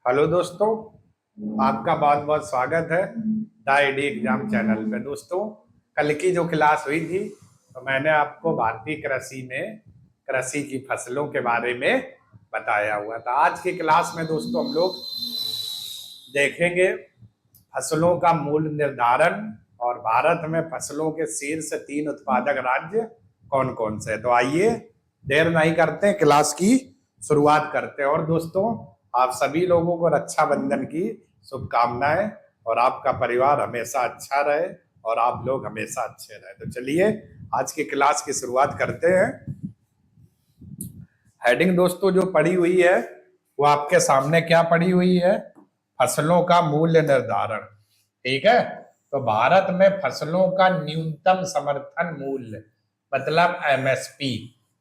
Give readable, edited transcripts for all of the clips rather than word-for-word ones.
Hello दोस्तों, आपका बहुत बहुत स्वागत है द आईडी एग्जाम चैनल पे। दोस्तों, कल की जो क्लास हुई थी तो मैंने आपको भारतीय कृषि में कृषि की फसलों के बारे में बताया हुआ था। आज की क्लास में दोस्तों हम लोग देखेंगे फसलों का मूल्य निर्धारण और भारत में फसलों के शीर्ष 3 उत्पादक राज्य कौन कौन से हैं। तो आइए देर नहीं करते, क्लास की शुरुआत करते हैं। और दोस्तों, आप सभी लोगों को रक्षाबंधन की शुभकामनाएं और आपका परिवार हमेशा अच्छा रहे और आप लोग हमेशा अच्छे रहे। तो चलिए आज की क्लास की शुरुआत करते हैं। हेडिंग दोस्तों जो पड़ी हुई है वो आपके सामने क्या पड़ी हुई है? फसलों का मूल्य निर्धारण। ठीक है, तो भारत में फसलों का न्यूनतम समर्थन मूल्य मतलब एमएसपी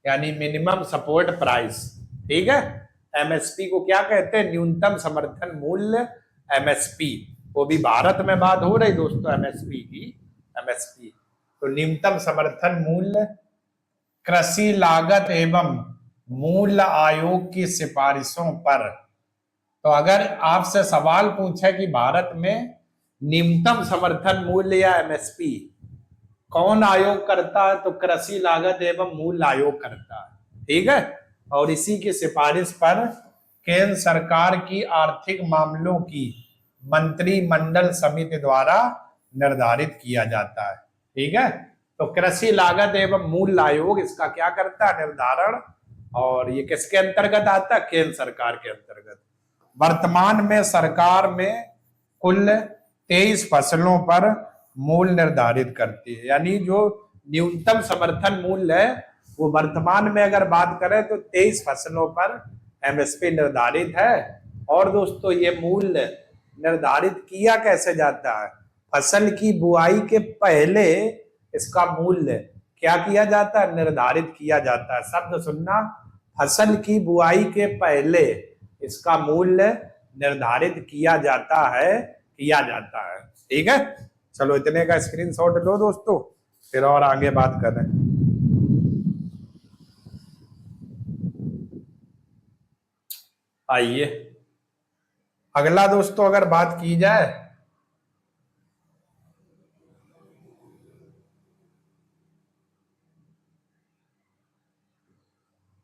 यानी मिनिमम सपोर्ट प्राइस। ठीक है, एमएसपी को क्या कहते हैं? न्यूनतम समर्थन मूल्य, एमएसपी। वो भी भारत में बात हो रही दोस्तों एमएसपी की। एमएसपी तो न्यूनतम समर्थन मूल्य कृषि लागत एवं मूल्य आयोग की सिफारिशों पर। तो अगर आपसे सवाल पूछे कि भारत में न्यूनतम समर्थन मूल्य या एमएसपी कौन आयोग करता है, तो कृषि लागत एवं मूल्य आयोग करता है। ठीक है, और इसी की सिफारिश पर केंद्र सरकार की आर्थिक मामलों की मंत्रिमंडल समिति द्वारा निर्धारित किया जाता है। ठीक है, तो कृषि लागत एवं मूल्य आयोग इसका क्या करता है? निर्धारण। और ये किसके अंतर्गत आता है? केंद्र सरकार के अंतर्गत। वर्तमान में सरकार में कुल 23 फसलों पर मूल्य निर्धारित करती है। यानी जो न्यूनतम समर्थन मूल्य है वो वर्तमान में अगर बात करें तो 23 फसलों पर एमएसपी निर्धारित है। और दोस्तों ये मूल्य निर्धारित किया कैसे जाता है? फसल की बुआई के पहले इसका मूल्य क्या किया जाता है? निर्धारित किया जाता है। शब्द सुनना, फसल की बुआई के पहले इसका मूल्य निर्धारित किया जाता है। ठीक है, चलो इतने का स्क्रीनशॉट लो दोस्तों, फिर और आगे बात करें। आइए अगला दोस्तों अगर बात की जाए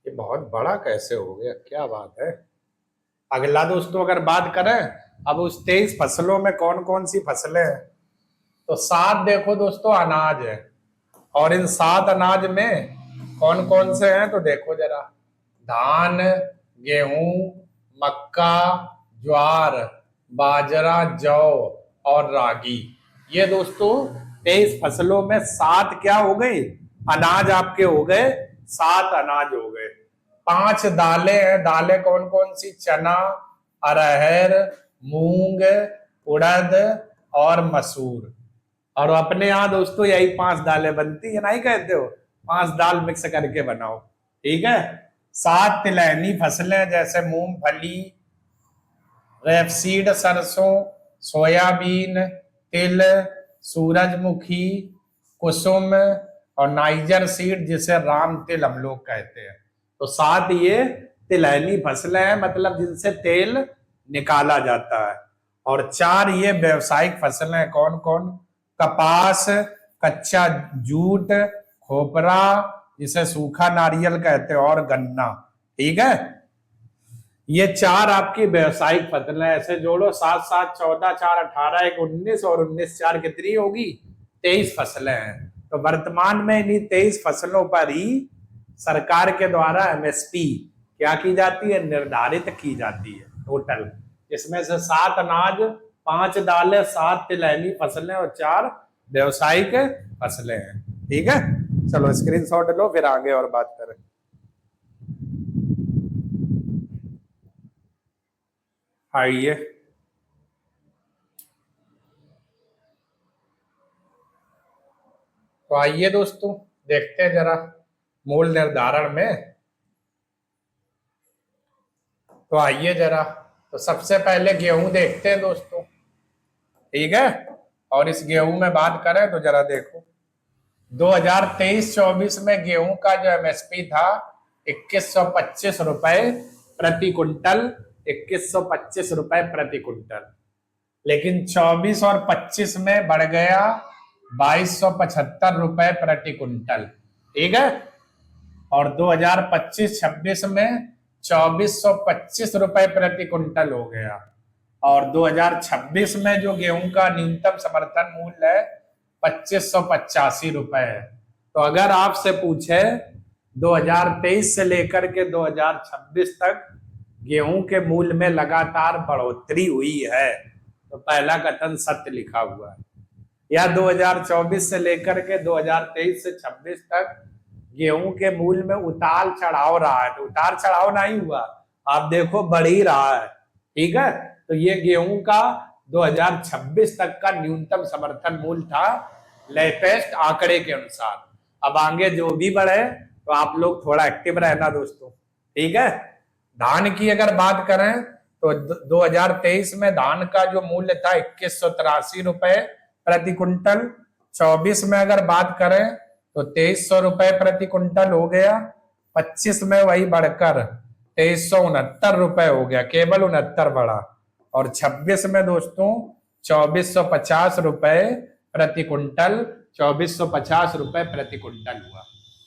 ये बहुत बड़ा कैसे हो गया, क्या बात है। अगला दोस्तों अगर बात करें अब उस 23 फसलों में कौन कौन सी फसलें हैं, तो 7 देखो दोस्तों अनाज है। और इन 7 अनाज में कौन कौन से हैं तो देखो जरा, धान, गेहूं, मक्का, ज्वार, बाजरा, जौ और रागी। ये दोस्तों 23 फसलों में 7 क्या हो गई? अनाज आपके हो गए, 7 अनाज हो गए। 5 दालें हैं। दालें कौन कौन सी? चना, अरहर, मूंग, उड़द और मसूर। और अपने यहाँ दोस्तों यही 5 दालें बनती है, नहीं कहते हो? 5 दाल मिक्स करके बनाओ। ठीक है, 7 तिलहनी फसलें जैसे मूंगफली, रेपसीड सरसों, सोयाबीन, तिल, सूरजमुखी, कुसुम और नाइजर सीड जिसे राम तिल हम लोग कहते हैं। तो 7 ये तिलहनी फसलें हैं, मतलब जिनसे तेल निकाला जाता है। और 4 ये व्यवसायिक फसलें कौन कौन? कपास, कच्चा जूट, खोपरा जिसे सूखा नारियल कहते हैं और गन्ना। ठीक है, ये 4 आपकी व्यवसायिक फसलें। ऐसे जोड़ो, 7 7 14 4 18 1 19 और 19 4 कितनी होगी? 23 फसलें हैं। तो वर्तमान में इन्हीं 23 फसलों पर ही सरकार के द्वारा एमएसपी क्या की जाती है? निर्धारित की जाती है टोटल। इसमें से 7 अनाज, 5 दालें, 7 तिलहनी फसलें और 4 व्यवसायिक फसलें हैं। ठीक है, चलो स्क्रीनशॉट लो, फिर आगे और बात करें। आइए तो आइए दोस्तों देखते हैं जरा मूल्य निर्धारण में। तो आइए जरा, तो सबसे पहले गेहूं देखते हैं दोस्तों। ठीक है, और इस गेहूं में बात करें तो जरा देखो, 2023-24 में गेहूं का जो एमएसपी था 2125 रुपए प्रति कुंटल, 2125 रुपए प्रति कुंटल। लेकिन 24 और 25 में बढ़ गया 2275 रुपए प्रति कुंटल, ठीक है। और 2025-26 में 2425 रुपए प्रति कुंटल हो गया। और 2026 में जो गेहूं का न्यूनतम समर्थन मूल्य है 2585 रुपए है। तो अगर आपसे पूछे 2023 से लेकर के 2026 तक गेहूं के मूल्य में लगातार बढ़ोतरी हुई है, तो पहला कथन सत्य लिखा हुआ है। या 2024 से लेकर के 2023 से 26 तक गेहूं के मूल्य में उतार चढ़ाव रहा है, तो उतार चढ़ाव नहीं हुआ, आप देखो बढ़ ही रहा है, ठीक है। तो ये गेहूं का 2026 तक का न्यूनतम समर्थन मूल्य था लेटेस्ट आंकड़े के अनुसार। अब आगे जो भी बढ़े तो आप लोग थोड़ा एक्टिव रहना दोस्तों, ठीक है। धान की अगर बात करें तो 2023 में धान का जो मूल्य था 2183 रुपए प्रति कुंटल। 24 में अगर बात करें तो 2300 रुपए प्रति कुंटल हो गया। 25 में वही बढ़कर 2369 रुपए हो गया, केवल 69 बढ़ा। और 26 में दोस्तों 2450 रुपए प्रति कुंटल, 2450 रुपए प्रति कुंटल हुआ।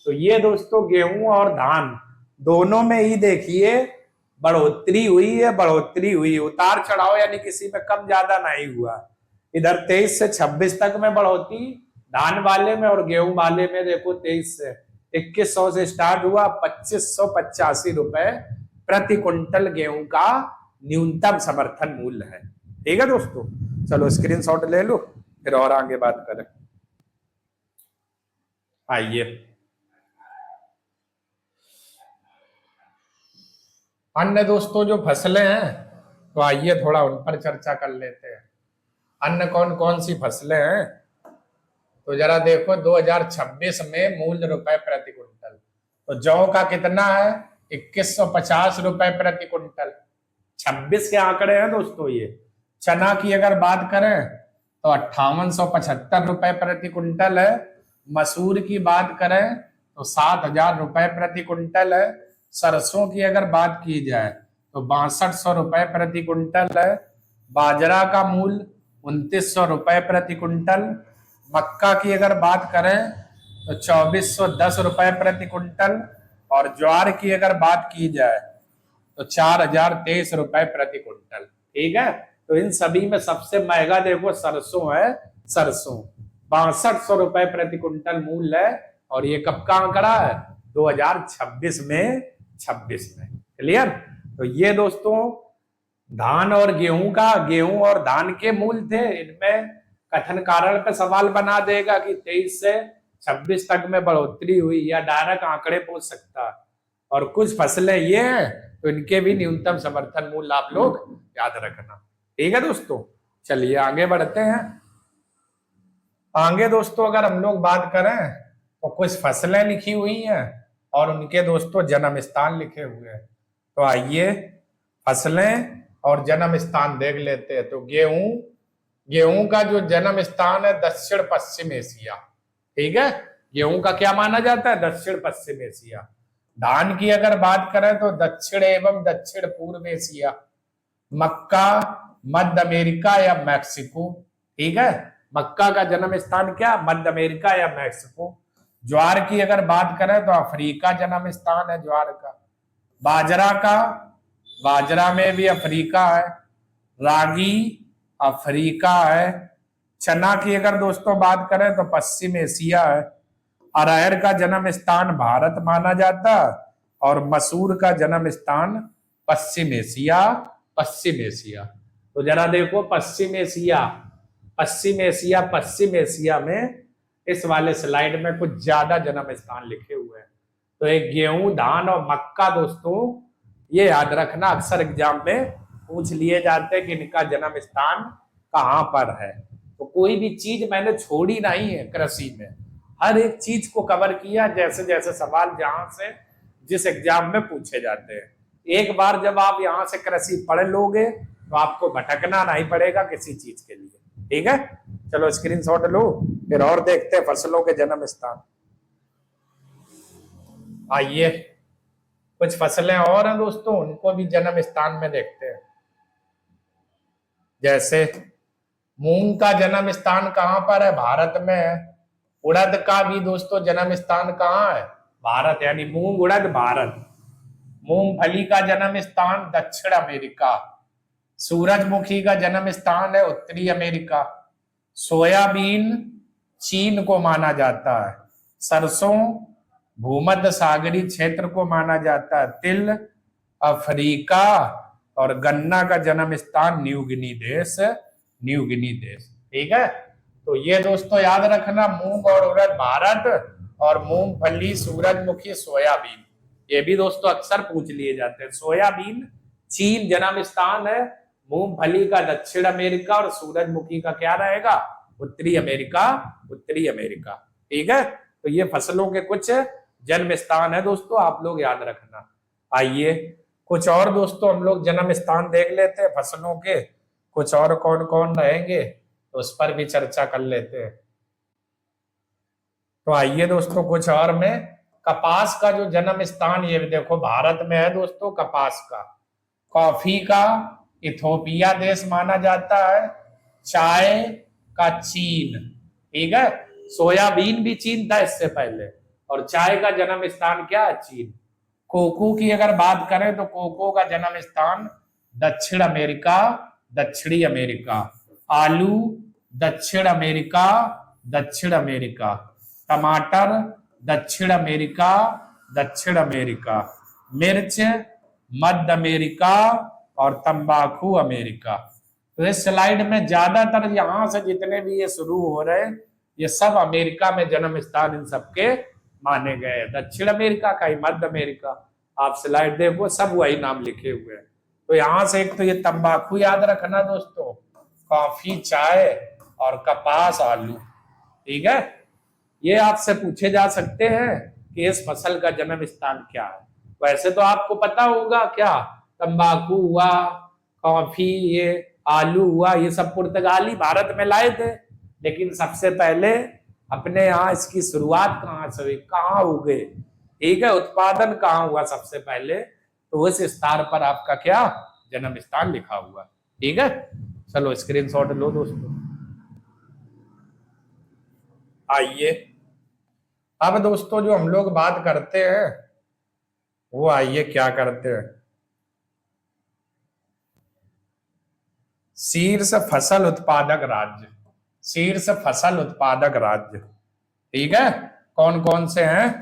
तो ये दोस्तों गेहूं और धान दोनों में ही देखिए बढ़ोतरी हुई है, बढ़ोतरी हुई, उतार चढ़ाव यानी किसी में कम ज्यादा नहीं हुआ। इधर 23 से 26 तक में बढ़ोतरी धान वाले में, और गेहूं वाले में देखो 23 से 2100 से स्टार्ट हुआ, 2585 रुपए प्रति कुंटल गेहूं का न्यूनतम समर्थन मूल्य है, ठीक है दोस्तों। चलो स्क्रीनशॉट ले लो, फिर और आगे बात करें। आइए अन्य दोस्तों जो फसलें हैं, तो आइए थोड़ा उन पर चर्चा कर लेते हैं। अन्य कौन कौन सी फसलें हैं, तो जरा देखो 2026 में मूल्य रुपए प्रति कुंटल, तो जौ का कितना है 2150 रुपए प्रति कुंटल। 26 के आंकड़े हैं दोस्तों ये। चना की अगर बात करें तो 5875 रुपए प्रति कुंटल है। मसूर की बात करें तो 7000 रुपए प्रति कुंटल है। सरसों की अगर बात की जाए तो 6200 रुपए प्रति कुंटल है। बाजरा का मूल्य 2900 रुपए प्रति कुंटल। मक्का की अगर बात करें तो 2410 रुपए प्रति कुंटल। और ज्वार की अगर बात की जाए तो 4023 रुपए प्रति कुंटल, ठीक है। तो इन सभी में सबसे महंगा देखो सरसों है, सरसों 6200 रुपए प्रति कुंटल मूल्य है। और ये कब का आंकड़ा है 2026 में, 26 में, क्लियर। तो ये दोस्तों धान और गेहूं का, गेहूं और धान के मूल्य थे। इनमें कथन कारण पे सवाल बना देगा कि 23 से 26 तक में बढ़ोतरी हुई, या डायरेक्ट आंकड़े पूछ सकता है। और कुछ फसलें ये हैं तो इनके भी न्यूनतम समर्थन मूल्य आप लोग याद रखना, ठीक है दोस्तों। चलिए आगे बढ़ते हैं। आगे दोस्तों अगर हम लोग बात करें तो कुछ फसलें लिखी हुई हैं और उनके दोस्तों जन्म स्थान लिखे हुए हैं। तो आइए फसलें और जन्म स्थान देख लेते हैं। तो गेहूं, गेहूं का जो जन्म स्थान है दक्षिण पश्चिम एशिया, ठीक है। गेहूं का क्या माना जाता है दक्षिण पश्चिम एशिया। धान की अगर बात करें तो दक्षिण एवं दक्षिण पूर्व एशिया। मक्का मध्य अमेरिका या मैक्सिको, ठीक है। मक्का का जन्म स्थान क्या मध्य अमेरिका या मैक्सिको। ज्वार की अगर बात करें तो अफ्रीका जन्म स्थान है ज्वार का। बाजरा का, बाजरा में भी अफ्रीका है। रागी अफ्रीका है। चना की अगर दोस्तों बात करें तो पश्चिम एशिया है। अरहर का जन्म स्थान भारत माना जाता, और मसूर का जन्म स्थान पश्चिम एशिया, पश्चिम एशिया। तो जरा देखो पश्चिम एशिया, पश्चिम एशिया, पश्चिम एशिया में इस वाले स्लाइड में कुछ ज्यादा जन्म स्थान लिखे हुए हैं। तो एक गेहूं, धान और मक्का दोस्तों ये याद रखना, अक्सर एग्जाम में पूछ लिए जाते हैं कि इनका जन्म स्थान कहां पर है। तो कोई भी चीज मैंने छोड़ी नहीं है कृषि में, हर एक चीज को कवर किया, जैसे जैसे सवाल जहां से जिस एग्जाम में पूछे जाते हैं। एक बार जब आप यहाँ से कृषि पढ़ लोगे तो आपको भटकना नहीं पड़ेगा किसी चीज के लिए, ठीक है। चलो स्क्रीनशॉट लो, फिर और देखते हैं फसलों के जन्म स्थान। आइए कुछ फसलें और हैं दोस्तों, उनको भी जन्म स्थान में देखते हैं। जैसे मूंग का जन्म स्थान कहाँ पर है? भारत में है। उड़द का भी दोस्तों जन्म स्थान कहाँ है? भारत, यानी मूंग उड़द भारत। मूंगफली का जन्म स्थान दक्षिण अमेरिका। सूरजमुखी का जन्म स्थान है उत्तरी अमेरिका। सोयाबीन चीन को माना जाता है। सरसों भूमध्य सागरीय क्षेत्र को माना जाता है। तिल अफ्रीका। और गन्ना का जन्म स्थान न्यूगिनी देश, न्यूगिनी देश। ठीक है, तो ये दोस्तों याद रखना, मूंग और उड़द भारत, और मूंगफली सूरजमुखी सोयाबीन, ये भी दोस्तों अक्सर पूछ लिए जाते हैं। सोयाबीन चीन जन्म स्थान है, मूंगफली का दक्षिण अमेरिका, और सूरजमुखी का क्या रहेगा? उत्तरी अमेरिका, उत्तरी अमेरिका। ठीक है, तो ये फसलों के कुछ जन्म स्थान है दोस्तों, आप लोग याद रखना। आइए कुछ और दोस्तों हम लोग जन्म स्थान देख लेते हैं फसलों के, कुछ और कौन कौन रहेंगे तो उस पर भी चर्चा कर लेते हैं। तो आइए दोस्तों कुछ और में, कपास का जो जन्म स्थान, ये देखो भारत में है दोस्तों कपास का। कॉफी का इथोपिया देश माना जाता है। चाय का चीन। ठीक है, सोयाबीन भी चीन था इससे पहले, और चाय का जन्म स्थान क्या है? चीन। कोको की अगर बात करें तो कोको का जन्म स्थान दक्षिण अमेरिका, दक्षिणी अमेरिका। आलू दक्षिण अमेरिका, दक्षिण अमेरिका। टमाटर दक्षिण अमेरिका, दक्षिण अमेरिका। मिर्च मध्य अमेरिका, और तंबाकू अमेरिका। तो इस स्लाइड में ज्यादातर यहां से जितने भी ये शुरू हो रहे हैं, ये सब अमेरिका में जन्म स्थान इन सबके माने गए। दक्षिण अमेरिका का ही, मध्य अमेरिका, आप स्लाइड देखो सब वही नाम लिखे हुए हैं। तो यहां से एक तो ये तंबाकू याद रखना दोस्तों, कॉफी चाय, और कपास आलू। ठीक है, ये आपसे पूछे जा सकते हैं कि इस फसल का जन्म स्थान क्या है। वैसे तो आपको पता होगा, क्या तंबाकू हुआ, कॉफी, ये आलू हुआ, ये सब पुर्तगाली भारत में लाए थे, लेकिन सबसे पहले अपने यहाँ इसकी शुरुआत कहाँ से हुई, कहाँ उगे? ठीक है, उत्पादन कहाँ हुआ सबसे पहले, तो उस स्थान पर आपका क्या जन्म स्थान लिखा हुआ। ठीक है, चलो स्क्रीनशॉट लो दोस्तों। आइए अब दोस्तों जो हम लोग बात करते हैं वो, आइए क्या करते हैं, शीर्ष फसल उत्पादक राज्य। शीर्ष फसल उत्पादक राज्य, ठीक है, कौन कौन से हैं?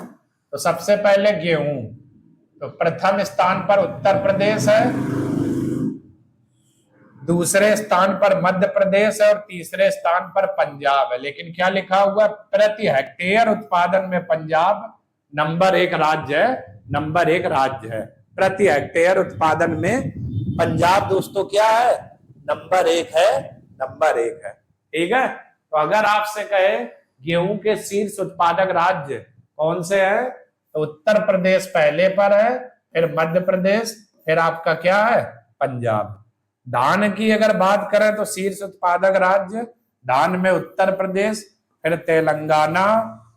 तो सबसे पहले गेहूं, तो प्रथम स्थान पर उत्तर प्रदेश है, दूसरे स्थान पर मध्य प्रदेश है, और तीसरे स्थान पर पंजाब है। लेकिन क्या लिखा हुआ? प्रति हेक्टेयर उत्पादन में पंजाब नंबर 1 राज्य है, नंबर 1 राज्य है। प्रति हेक्टेयर उत्पादन में पंजाब दोस्तों क्या है? नंबर 1 है, नंबर 1 है। ठीक है, तो अगर आपसे कहे गेहूं के शीर्ष उत्पादक राज्य कौन से हैं, तो उत्तर प्रदेश पहले पर है, फिर मध्य प्रदेश, फिर आपका क्या है? पंजाब। धान की अगर बात करें तो शीर्ष उत्पादक राज्य धान में उत्तर प्रदेश, फिर तेलंगाना,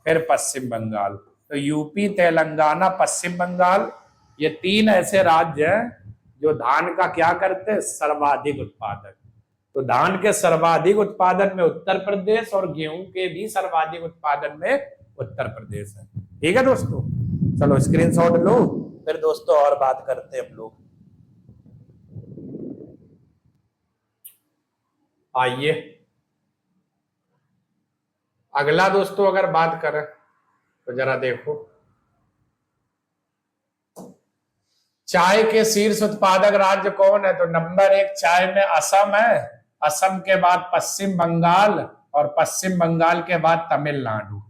फिर पश्चिम बंगाल। तो यूपी, तेलंगाना, पश्चिम बंगाल, ये 3 ऐसे राज्य हैं जो धान का क्या करते हैं? सर्वाधिक उत्पादक। तो धान के सर्वाधिक उत्पादन में उत्तर प्रदेश, और गेहूं के भी सर्वाधिक उत्पादन में उत्तर प्रदेश है। ठीक है दोस्तों, चलो स्क्रीनशॉट लो, फिर दोस्तों और बात करते हैं हम लोग। आइए अगला दोस्तों अगर बात करें तो जरा देखो, चाय के शीर्ष उत्पादक राज्य कौन है? तो नंबर 1 चाय में असम है, असम के बाद पश्चिम बंगाल, और पश्चिम बंगाल के बाद तमिलनाडु।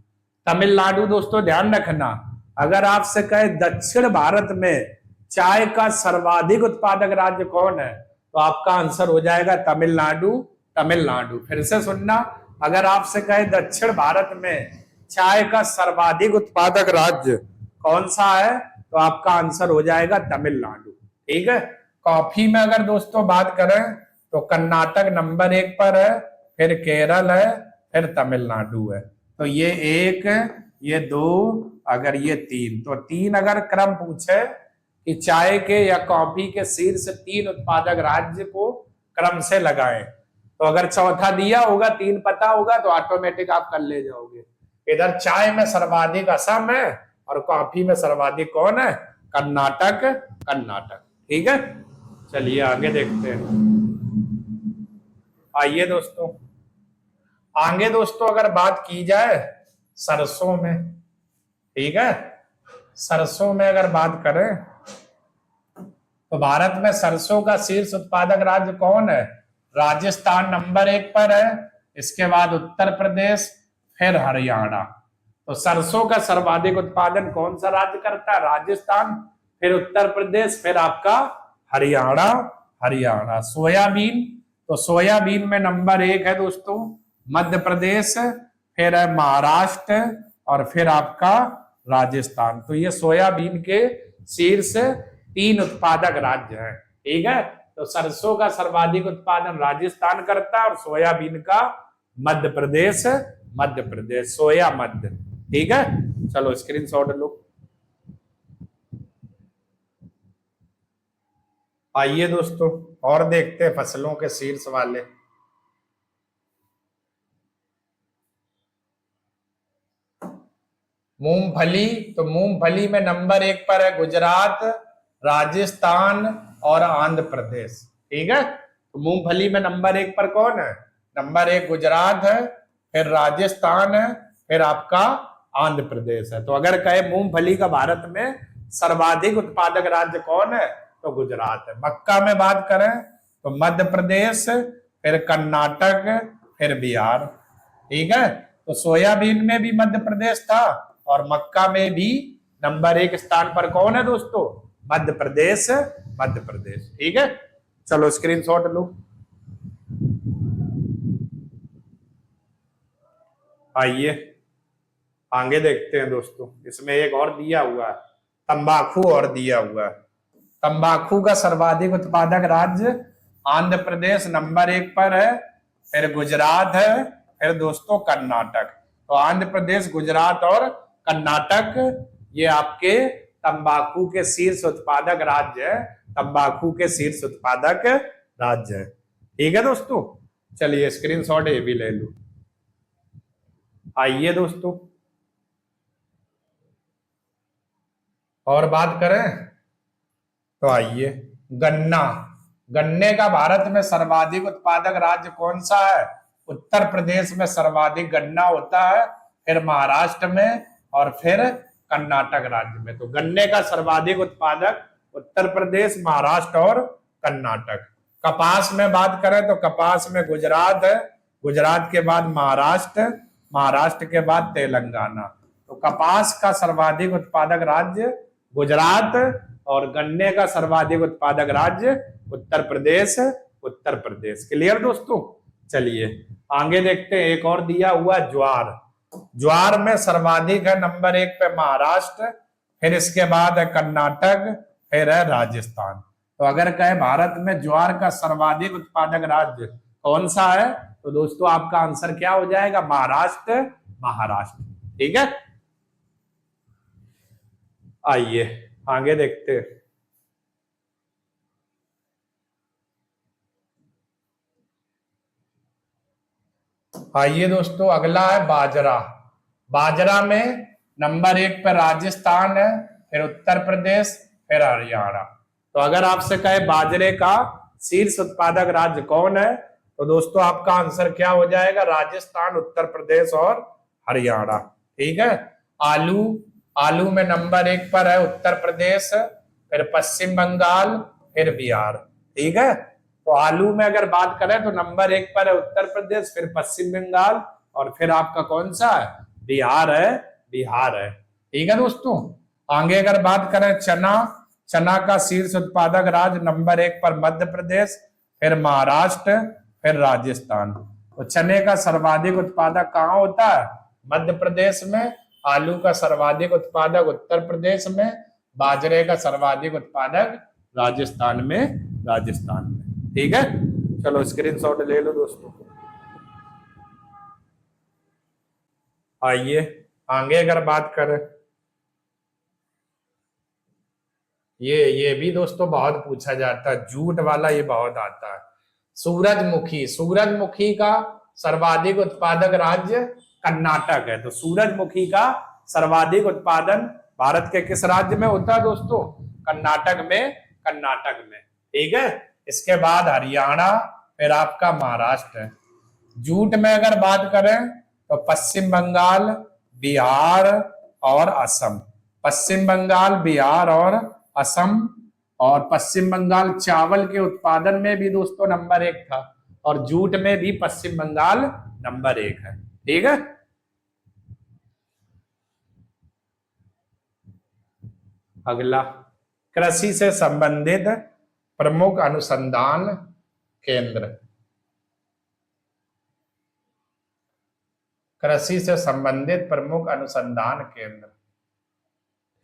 तमिलनाडु दोस्तों ध्यान रखना, अगर आपसे कहे दक्षिण भारत में चाय का सर्वाधिक उत्पादक राज्य कौन है, तो आपका आंसर हो जाएगा तमिलनाडु, तमिलनाडु। फिर से सुनना, अगर आपसे कहे दक्षिण भारत में चाय का सर्वाधिक उत्पादक राज्य कौन सा है, तो आपका आंसर हो जाएगा तमिलनाडु। ठीक है, कॉफी में अगर दोस्तों बात करें तो कर्नाटक नंबर 1 पर है, फिर केरल है, फिर तमिलनाडु है। तो ये 1, ये 2, अगर ये 3, तो 3 अगर क्रम पूछे कि चाय के या कॉफी के शीर्ष 3 उत्पादक राज्य को क्रम से लगाएं। तो अगर चौथा दिया होगा, 3 पता होगा, तो ऑटोमेटिक आप कर ले जाओगे। इधर चाय में सर्वाधिक असम है और कॉफी में सर्वाधिक कौन है? कर्नाटक। कर्नाटक, ठीक है। चलिए आगे देखते हैं। आइए दोस्तों, आगे दोस्तों अगर बात की जाए सरसों में, ठीक है, सरसों में अगर बात करें तो भारत में सरसों का शीर्ष उत्पादक राज्य कौन है? राजस्थान नंबर 1 पर है, इसके बाद उत्तर प्रदेश, फिर हरियाणा। तो सरसों का सर्वाधिक उत्पादन कौन सा राज्य करता है? राजस्थान, फिर उत्तर प्रदेश, फिर आपका हरियाणा। हरियाणा। सोयाबीन, तो सोयाबीन में नंबर 1 है दोस्तों मध्य प्रदेश, फिर है महाराष्ट्र और फिर आपका राजस्थान। तो ये सोयाबीन के शीर्ष 3 उत्पादक राज्य हैं, ठीक है। तो सरसों का सर्वाधिक उत्पादन राजस्थान करता है और सोयाबीन का मध्य प्रदेश। मध्य प्रदेश, सोया मध्य, ठीक है। चलो स्क्रीनशॉट लो। आइए दोस्तों और देखते हैं फसलों के शीर्ष वाले। मूंगफली, तो मूंगफली में नंबर 1 पर है गुजरात, राजस्थान और आंध्र प्रदेश, ठीक है। तो मूंगफली में नंबर 1 पर कौन है? नंबर 1 गुजरात है, फिर राजस्थान है, फिर आपका आंध्र प्रदेश है। तो अगर कहे मूंगफली का भारत में सर्वाधिक उत्पादक राज्य कौन है, तो गुजरात है। मक्का में बात करें तो मध्य प्रदेश, फिर कर्नाटक, फिर बिहार, ठीक है। तो सोयाबीन में भी मध्य प्रदेश था और मक्का में भी नंबर 1 स्थान पर कौन है दोस्तों? मध्य प्रदेश। मध्य प्रदेश, ठीक है। चलो स्क्रीनशॉट लो। आइए आगे देखते हैं दोस्तों। इसमें एक और दिया हुआ है, तंबाकू और दिया हुआ है। तंबाकू का सर्वाधिक उत्पादक राज्य आंध्र प्रदेश नंबर 1 पर है, फिर गुजरात है, फिर दोस्तों कर्नाटक। तो आंध्र प्रदेश, गुजरात और कर्नाटक ये आपके तंबाकू के शीर्ष उत्पादक राज्य है। तंबाकू के शीर्ष उत्पादक राज्य है, ठीक है दोस्तों। चलिए स्क्रीनशॉट ये भी ले लो। आइए दोस्तों और बात करें तो आइए गन्ना। गन्ने का भारत में सर्वाधिक उत्पादक राज्य कौन सा है? उत्तर प्रदेश में सर्वाधिक गन्ना होता है, फिर महाराष्ट्र में और फिर कर्नाटक राज्य में। तो गन्ने का सर्वाधिक उत्पादक उत्तर प्रदेश, महाराष्ट्र और कर्नाटक। कपास में बात करें तो कपास में गुजरात है, गुजरात के बाद महाराष्ट्र, महाराष्ट्र के बाद तेलंगाना। तो कपास का सर्वाधिक उत्पादक राज्य गुजरात और गन्ने का सर्वाधिक उत्पादक राज्य उत्तर प्रदेश। उत्तर प्रदेश, क्लियर दोस्तों। चलिए आगे देखते हैं। एक और दिया हुआ ज्वार। ज्वार में सर्वाधिक है नंबर 1 पे महाराष्ट्र, फिर इसके बाद है कर्नाटक, फिर है राजस्थान। तो अगर कहे भारत में ज्वार का सर्वाधिक उत्पादक राज्य कौन सा है, तो दोस्तों आपका आंसर क्या हो जाएगा? महाराष्ट्र। महाराष्ट्र, ठीक है। आइए आगे देखते हैं। आइए दोस्तों अगला है बाजरा। बाजरा में नंबर 1 पर राजस्थान है, फिर उत्तर प्रदेश, फिर हरियाणा। तो अगर आपसे कहे बाजरे का शीर्ष उत्पादक राज्य कौन है, तो दोस्तों आपका आंसर क्या हो जाएगा? राजस्थान, उत्तर प्रदेश और हरियाणा, ठीक है। आलू, आलू में नंबर 1 पर है उत्तर प्रदेश, फिर पश्चिम बंगाल, फिर बिहार, ठीक है। तो आलू में अगर बात करें तो नंबर 1 पर है उत्तर प्रदेश, फिर पश्चिम बंगाल और फिर आपका कौन सा है? बिहार है। बिहार है, ठीक है दोस्तों। आगे अगर बात करें चना, चना का शीर्ष उत्पादक राज्य नंबर 1 पर मध्य प्रदेश, फिर महाराष्ट्र, फिर राजस्थान। तो चने का सर्वाधिक उत्पादक कहाँ होता है? मध्य प्रदेश में। आलू का सर्वाधिक उत्पादक उत्तर प्रदेश में, बाजरे का सर्वाधिक उत्पादक राजस्थान में। राजस्थान में, ठीक है। चलो स्क्रीनशॉट ले लो दोस्तों। आइए आगे अगर बात करें ये भी दोस्तों बहुत पूछा जाता है, जूट वाला ये बहुत आता है। सूरजमुखी, सूरजमुखी का सर्वाधिक उत्पादक राज्य कर्नाटक है। तो सूरजमुखी का सर्वाधिक उत्पादन भारत के किस राज्य में होता है दोस्तों? कर्नाटक में, कर्नाटक में। ठीक है, इसके बाद हरियाणा, फिर आपका महाराष्ट्र है। जूट में अगर बात करें तो पश्चिम बंगाल, बिहार और असम। पश्चिम बंगाल, बिहार और असम। और पश्चिम बंगाल चावल के उत्पादन में भी दोस्तों नंबर 1 था, और जूट में भी पश्चिम बंगाल नंबर 1 है। ठीक है, अगला, कृषि से संबंधित प्रमुख अनुसंधान केंद्र। कृषि से संबंधित प्रमुख अनुसंधान केंद्र।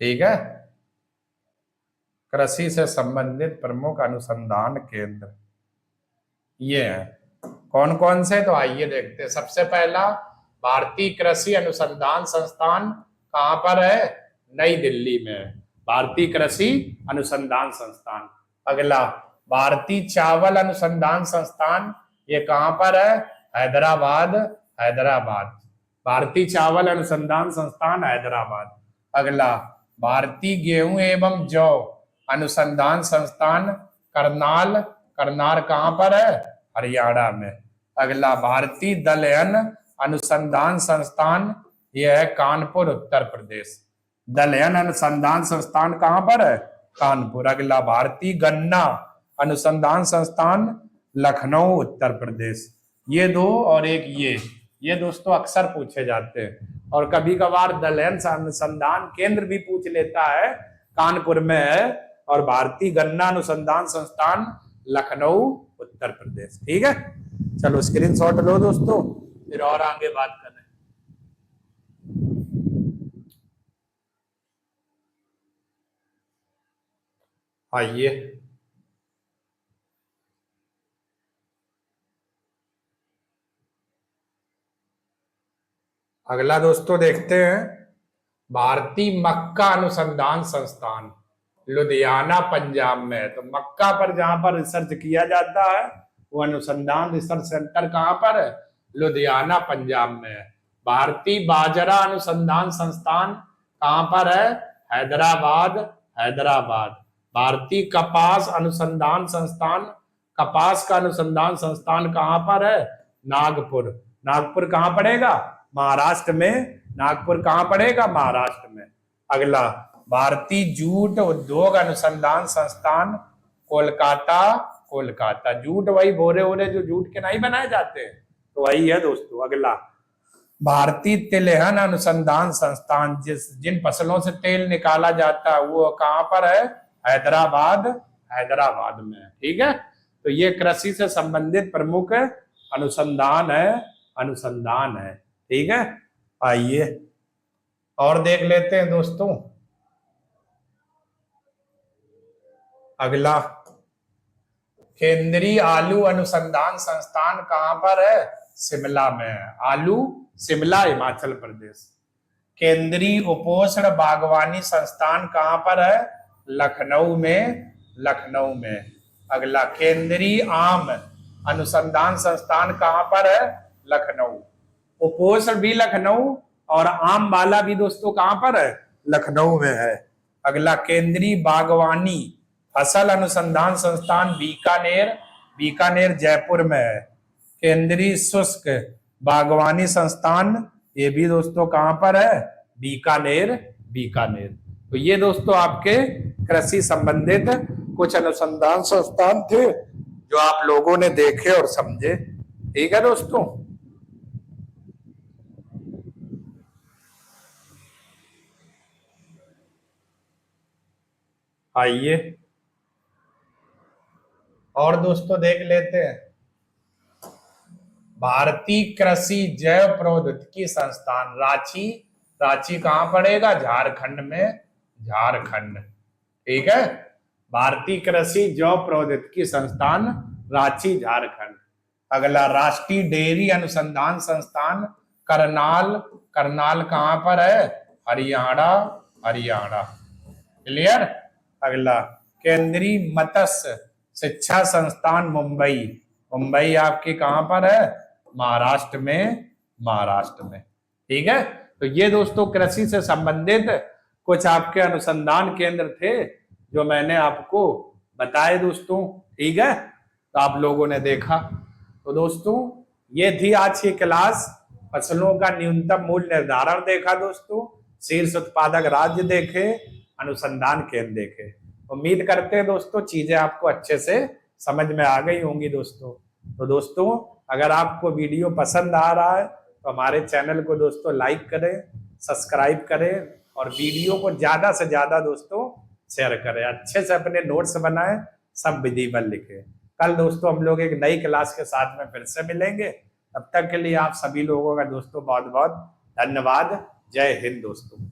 ठीक है, कृषि से संबंधित प्रमुख अनुसंधान केंद्र ये है। कौन कौन से? तो आइए देखते हैं। सबसे पहला, भारतीय कृषि अनुसंधान संस्थान कहां पर है? नई दिल्ली में है, भारतीय कृषि अनुसंधान संस्थान। अगला, भारतीय चावल अनुसंधान संस्थान, ये कहां पर है? हैदराबाद, हैदराबाद। भारतीय चावल अनुसंधान संस्थान हैदराबाद। अगला, भारतीय गेहूं एवं जौ अनुसंधान संस्थान करनाल, करनाल कहां पर है? हरियाणा में। अगला, भारतीय दलहन अनुसंधान संस्थान, यह है कानपुर, उत्तर प्रदेश। दलहन अनुसंधान संस्थान कहां पर है? कानपुर। अगला, भारतीय गन्ना अनुसंधान संस्थान लखनऊ, उत्तर प्रदेश। ये दो और एक ये दोस्तों अक्सर पूछे जाते हैं। और कभी कभार दलहन अनुसंधान केंद्र भी पूछ लेता है, कानपुर में है। और भारतीय गन्ना अनुसंधान संस्थान लखनऊ, उत्तर प्रदेश। ठीक है, चलो स्क्रीनशॉट लो दोस्तों, फिर और आगे बात करें। आइए, अगला दोस्तों देखते हैं, भारतीय मक्का अनुसंधान संस्थान लुधियाना, पंजाब में है। तो मक्का पर जहां पर रिसर्च किया जाता है, वो अनुसंधान रिसर्च सेंटर कहां पर है? लुधियाना, पंजाब में है। भारतीय बाजरा अनुसंधान संस्थान कहां पर है? हैदराबाद, हैदराबाद। भारतीय कपास अनुसंधान संस्थान, कपास का अनुसंधान संस्थान कहां पर है? नागपुर। नागपुर कहां पड़ेगा? महाराष्ट्र में। नागपुर कहां पड़ेगा? महाराष्ट्र में। अगला, भारतीय जूट उद्योग अनुसंधान संस्थान कोलकाता, कोलकाता। जूट वही बोरे वोरे जो जूट के नहीं बनाए जाते हैं, तो वही है दोस्तों। अगला, भारतीय तिलहन अनुसंधान संस्थान, जिन फसलों से तेल निकाला जाता है, वो कहां पर है? हैदराबाद, हैदराबाद में। ठीक है, तो ये कृषि से संबंधित प्रमुख अनुसंधान है, अनुसंधान है। ठीक है, आइए और देख लेते हैं दोस्तों। अगला, केंद्रीय आलू अनुसंधान संस्थान कहां पर है? शिमला में है। आलू, शिमला, हिमाचल प्रदेश। केंद्रीय उपोष्ण बागवानी संस्थान कहां पर है? लखनऊ में, लखनऊ में। अगला, केंद्रीय आम अनुसंधान संस्थान कहां पर है? लखनऊ। उपोष्ण भी लखनऊ और आम वाला भी दोस्तों कहां पर है? लखनऊ में है। अगला, केंद्रीय बागवानी फसल अनुसंधान संस्थान बीकानेर, बीकानेर जयपुर में है। केंद्रीय शुष्क बागवानी संस्थान, ये भी दोस्तों कहां पर है? बीकानेर, बीकानेर। तो ये दोस्तों आपके कृषि संबंधित कुछ अनुसंधान संस्थान थे जो आप लोगों ने देखे और समझे। ठीक है दोस्तों, आइए और दोस्तों देख लेते हैं, भारतीय कृषि जैव प्रौद्योगिकी संस्थान रांची, रांची कहां पड़ेगा? झारखंड में, झारखंड। ठीक है, भारतीय कृषि जैव प्रौद्योगिकी संस्थान रांची, झारखंड। अगला, राष्ट्रीय डेयरी अनुसंधान संस्थान करनाल, करनाल कहां पर है? हरियाणा, हरियाणा। क्लियर। अगला केंद्रीय मत्स्य शिक्षा संस्थान मुंबई। मुंबई आपकी कहां पर है? महाराष्ट्र में, महाराष्ट्र में। ठीक है, तो ये दोस्तों कृषि से संबंधित कुछ आपके अनुसंधान केंद्र थे जो मैंने आपको बताए दोस्तों। ठीक है, तो आप लोगों ने देखा। तो दोस्तों ये थी आज की क्लास। फसलों का न्यूनतम मूल्य निर्धारण देखा दोस्तों, शीर्ष उत्पादक राज्य देखे, अनुसंधान केंद्र देखे। उम्मीद करते हैं दोस्तों चीजें आपको अच्छे से समझ में आ गई होंगी दोस्तों। तो दोस्तों अगर आपको वीडियो पसंद आ रहा है तो हमारे चैनल को दोस्तों लाइक करें, सब्सक्राइब करें और वीडियो को ज्यादा से ज्यादा दोस्तों शेयर करें। अच्छे से अपने नोट्स बनाएं, सब विधिवत लिखें। कल दोस्तों हम लोग एक नई क्लास के साथ में फिर से मिलेंगे। तब तक के लिए आप सभी लोगों का दोस्तों बहुत बहुत धन्यवाद। जय हिंद दोस्तों।